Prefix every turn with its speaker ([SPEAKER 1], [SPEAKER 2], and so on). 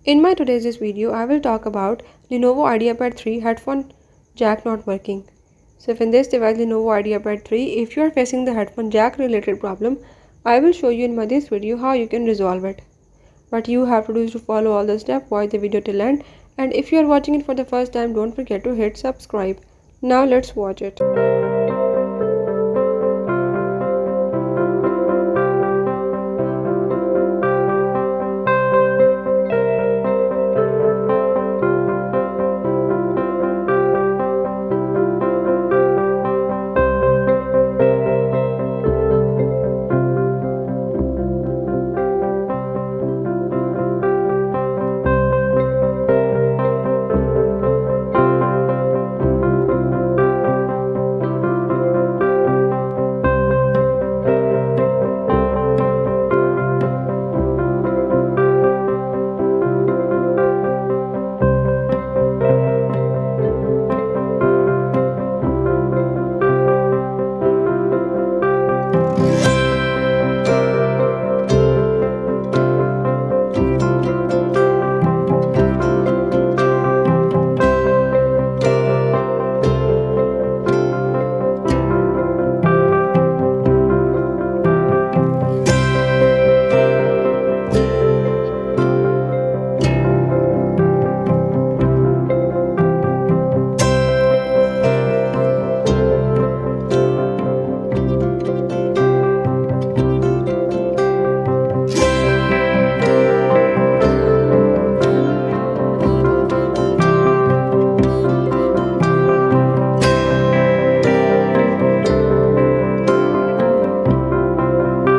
[SPEAKER 1] In my today's this video, I will talk about Lenovo Ideapad 3 headphone jack not working. So if in this device Lenovo Ideapad 3, if you are facing the headphone jack related problem, I will show you in this video how you can resolve it. What you have to do is to follow all the steps, watch the video till end, and if you are watching it for the first time, don't forget to hit subscribe. Now let's watch it.